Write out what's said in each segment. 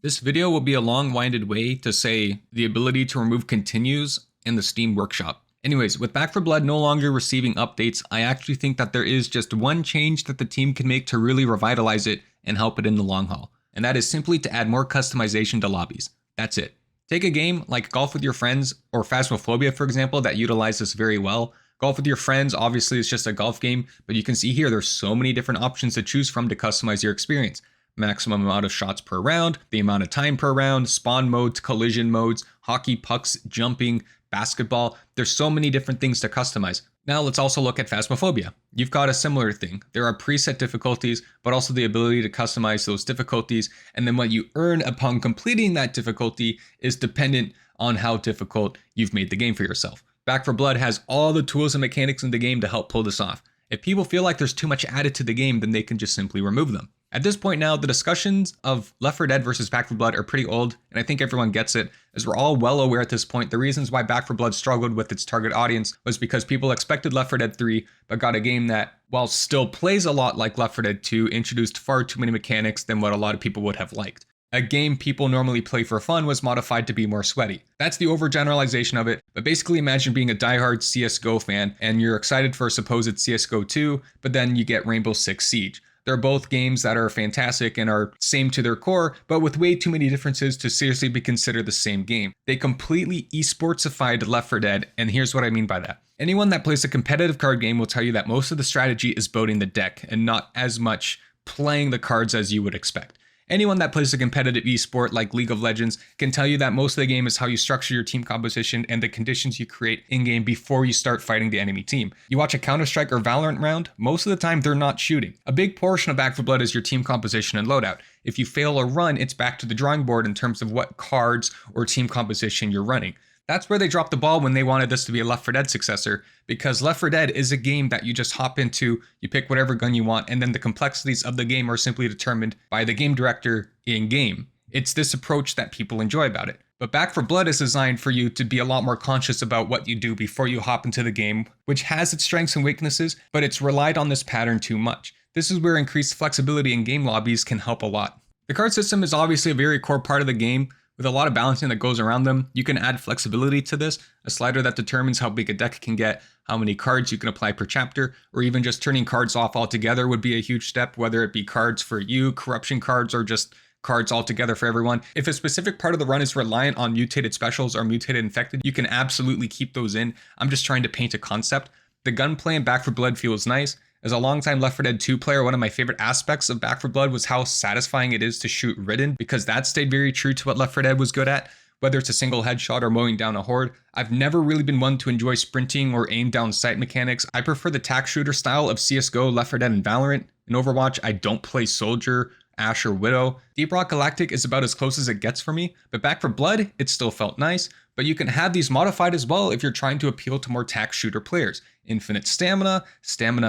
This video will be a long-winded way to say the ability to remove continues in the Steam Workshop. Anyways, with Back 4 Blood no longer receiving updates, I actually think that there is just one change that the team can make to really revitalize it and help it in the long haul. And that is simply to add more customization to lobbies. That's it. Take a game like Golf with Your Friends or Phasmophobia, for example, that utilize this very well. Golf with Your Friends, obviously, is just a golf game, but you can see here there's so many different options to choose from to customize your experience. Maximum amount of shots per round, the amount of time per round, spawn modes, collision modes, hockey pucks, jumping, basketball. There's so many different things to customize. Now let's also look at Phasmophobia. You've got a similar thing. There are preset difficulties, but also the ability to customize those difficulties. And then what you earn upon completing that difficulty is dependent on how difficult you've made the game for yourself. Back 4 Blood has all the tools and mechanics in the game to help pull this off. If people feel like there's too much added to the game, then they can just simply remove them. At this point now, the discussions of Left 4 Dead versus Back 4 Blood are pretty old, and I think everyone gets it, as we're all well aware at this point the reasons why Back 4 Blood struggled with its target audience was because people expected Left 4 Dead 3, but got a game that, while still plays a lot like Left 4 Dead 2, introduced far too many mechanics than what a lot of people would have liked. A game people normally play for fun was modified to be more sweaty. That's the overgeneralization of it, but basically imagine being a diehard CSGO fan and you're excited for a supposed CSGO 2, but then you get Rainbow Six Siege. They're both games that are fantastic and are same to their core, but with way too many differences to seriously be considered the same game. They completely esportsified Left 4 Dead, and here's what I mean by that. Anyone that plays a competitive card game will tell you that most of the strategy is building the deck and not as much playing the cards as you would expect. Anyone that plays a competitive esport like League of Legends can tell you that most of the game is how you structure your team composition and the conditions you create in-game before you start fighting the enemy team. You watch a Counter-Strike or Valorant round, most of the time they're not shooting. A big portion of Back 4 Blood is your team composition and loadout. If you fail a run, it's back to the drawing board in terms of what cards or team composition you're running. That's where they dropped the ball when they wanted this to be a Left 4 Dead successor, because Left 4 Dead is a game that you just hop into, you pick whatever gun you want, and then the complexities of the game are simply determined by the game director in-game. It's this approach that people enjoy about it. But Back 4 Blood is designed for you to be a lot more conscious about what you do before you hop into the game, which has its strengths and weaknesses, but it's relied on this pattern too much. This is where increased flexibility in game lobbies can help a lot. The card system is obviously a very core part of the game. With a lot of balancing that goes around them, you can add flexibility to this, a slider that determines how big a deck can get, how many cards you can apply per chapter, or even just turning cards off altogether would be a huge step, whether it be cards for you, corruption cards, or just cards altogether for everyone. If a specific part of the run is reliant on mutated specials or mutated infected, you can absolutely keep those in. I'm just trying to paint a concept. The gunplay in Back 4 Blood feels nice. As a longtime Left 4 Dead 2 player, one of my favorite aspects of Back 4 Blood was how satisfying it is to shoot Ridden, because that stayed very true to what Left 4 Dead was good at. Whether it's a single headshot or mowing down a horde, I've never really been one to enjoy sprinting or aim down sight mechanics. I prefer the tac shooter style of CSGO, Left 4 Dead, and Valorant. In Overwatch, I don't play Soldier, Ashe, or Widow. Deep Rock Galactic is about as close as it gets for me, but Back 4 Blood, it still felt nice. But you can have these modified as well if you're trying to appeal to more tac shooter players. Infinite stamina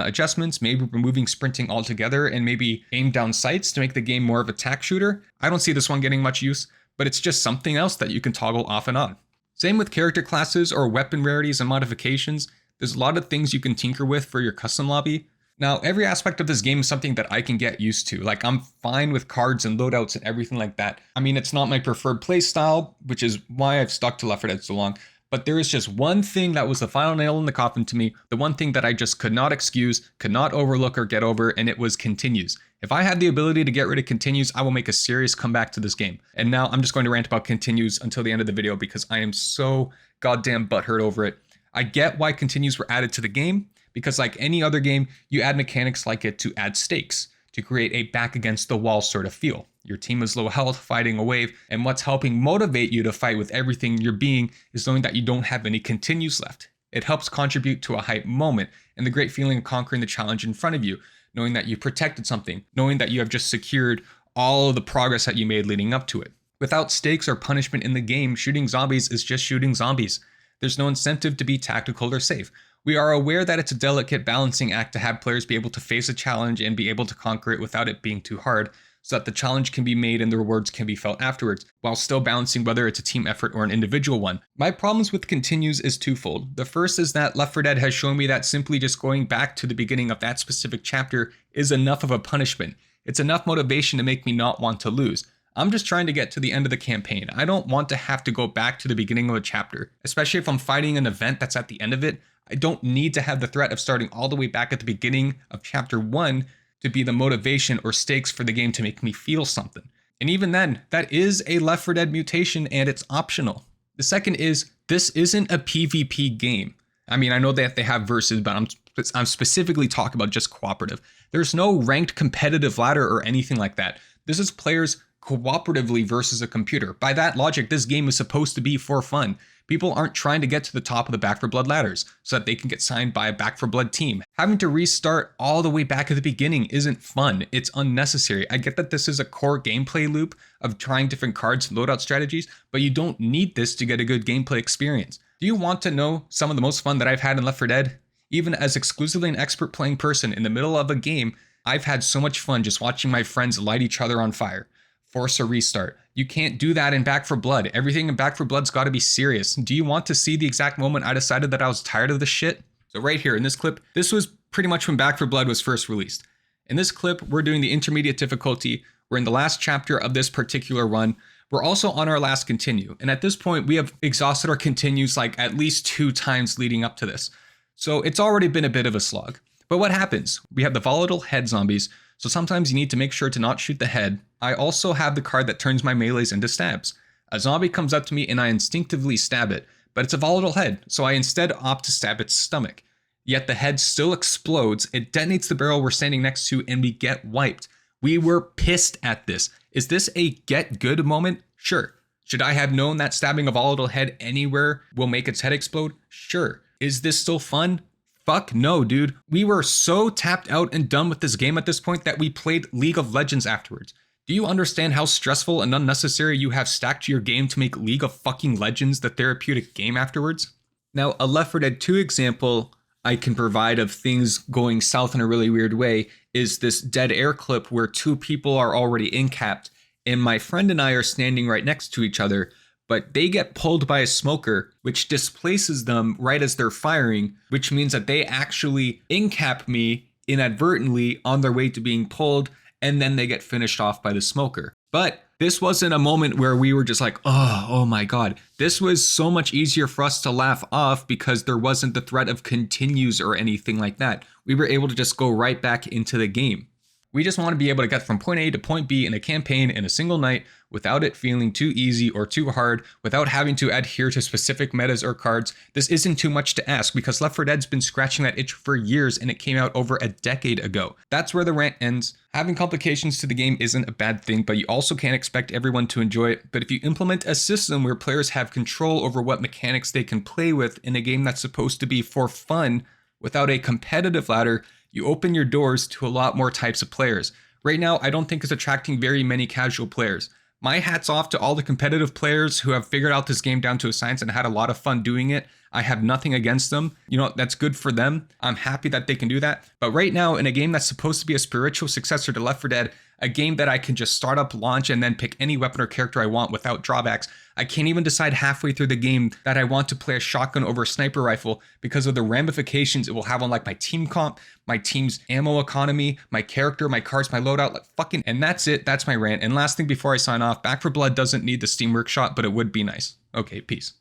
adjustments, maybe removing sprinting altogether, and maybe aim down sights to make the game more of a tac shooter. I don't see this one getting much use, but it's just something else that you can toggle off and on. Same with character classes or weapon rarities and modifications. There's a lot of things you can tinker with for your custom lobby. Now, every aspect of this game is something that I can get used to. Like, I'm fine with cards and loadouts and everything like that. I mean, it's not my preferred play style, which is why I've stuck to Left 4 Dead so long. But there is just one thing that was the final nail in the coffin to me, the one thing that I just could not excuse, could not overlook or get over, and it was continues. If I had the ability to get rid of continues, I will make a serious comeback to this game. And now I'm just going to rant about continues until the end of the video because I am so goddamn butthurt over it. I get why continues were added to the game, because like any other game, you add mechanics like it to add stakes, to create a back against the wall sort of feel. Your team is low health, fighting a wave, and what's helping motivate you to fight with everything in your being is knowing that you don't have any continues left. It helps contribute to a hype moment and the great feeling of conquering the challenge in front of you, knowing that you protected something, knowing that you have just secured all of the progress that you made leading up to it. Without stakes or punishment in the game, shooting zombies is just shooting zombies. There's no incentive to be tactical or safe. We are aware that it's a delicate balancing act to have players be able to face a challenge and be able to conquer it without it being too hard, so that the challenge can be made and the rewards can be felt afterwards, while still balancing whether it's a team effort or an individual one. My problems with continues is twofold. The first is that Left 4 Dead has shown me that simply just going back to the beginning of that specific chapter is enough of a punishment. It's enough motivation to make me not want to lose. I'm just trying to get to the end of the campaign. I don't want to have to go back to the beginning of a chapter, especially if I'm fighting an event that's at the end of it. I don't need to have the threat of starting all the way back at the beginning of chapter 1 to be the motivation or stakes for the game to make me feel something. And even then, that is a Left 4 Dead mutation and it's optional. The second is, this isn't a PvP game. I mean, I know that they have versus, but I'm specifically talking about just cooperative. There's no ranked competitive ladder or anything like that. This is players cooperatively versus a computer. By that logic, this game is supposed to be for fun. People aren't trying to get to the top of the Back 4 Blood ladders so that they can get signed by a Back 4 Blood team. Having to restart all the way back at the beginning isn't fun. It's unnecessary. I get that this is a core gameplay loop of trying different cards and loadout strategies, but you don't need this to get a good gameplay experience. Do you want to know some of the most fun that I've had in Left 4 Dead? Even as exclusively an expert playing person in the middle of a game, I've had so much fun just watching my friends light each other on fire. Force a restart. You can't do that in Back 4 Blood. Everything in Back 4 Blood's got to be serious. Do you want to see the exact moment I decided that I was tired of this shit? So right here in this clip, this was pretty much when Back 4 Blood was first released. In this clip, we're doing the intermediate difficulty. We're in the last chapter of this particular run. We're also on our last continue. And at this point, we have exhausted our continues like at least 2 times leading up to this. So it's already been a bit of a slog. But what happens? We have the volatile head zombies. So sometimes you need to make sure to not shoot the head. I also have the card that turns my melees into stabs. A zombie comes up to me and I instinctively stab it, but it's a volatile head, so I instead opt to stab its stomach. Yet the head still explodes, it detonates the barrel we're standing next to, and we get wiped. We were pissed at this. Is this a get good moment? Sure. Should I have known that stabbing a volatile head anywhere will make its head explode? Sure. Is this still fun? Fuck no, dude. We were so tapped out and done with this game at this point that we played League of Legends afterwards. Do you understand how stressful and unnecessary you have stacked to your game to make League of fucking Legends the therapeutic game afterwards? Now, a Left 4 Dead 2 example I can provide of things going south in a really weird way is this dead air clip where 2 people are already incapped and my friend and I are standing right next to each other, but they get pulled by a smoker, which displaces them right as they're firing, which means that they actually incap me inadvertently on their way to being pulled, and then they get finished off by the smoker. But this wasn't a moment where we were just like, oh my God. This was so much easier for us to laugh off because there wasn't the threat of continues or anything like that. We were able to just go right back into the game. We just want to be able to get from point A to point B in a campaign in a single night without it feeling too easy or too hard, without having to adhere to specific metas or cards. This isn't too much to ask because Left 4 Dead's been scratching that itch for years and it came out over a decade ago. That's where the rant ends. Having complications to the game isn't a bad thing, but you also can't expect everyone to enjoy it. But if you implement a system where players have control over what mechanics they can play with in a game that's supposed to be for fun without a competitive ladder, you open your doors to a lot more types of players. Right now, I don't think it's attracting very many casual players. My hat's off to all the competitive players who have figured out this game down to a science and had a lot of fun doing it. I have nothing against them. You know, that's good for them. I'm happy that they can do that. But right now, in a game that's supposed to be a spiritual successor to Left 4 Dead, a game that I can just start up, launch, and then pick any weapon or character I want without drawbacks, I can't even decide halfway through the game that I want to play a shotgun over a sniper rifle because of the ramifications it will have on like my team comp, my team's ammo economy, my character, my cards, my loadout, like fucking, and that's it. That's my rant. And last thing before I sign off, Back 4 Blood doesn't need the Steam Workshop, but it would be nice. Okay, peace.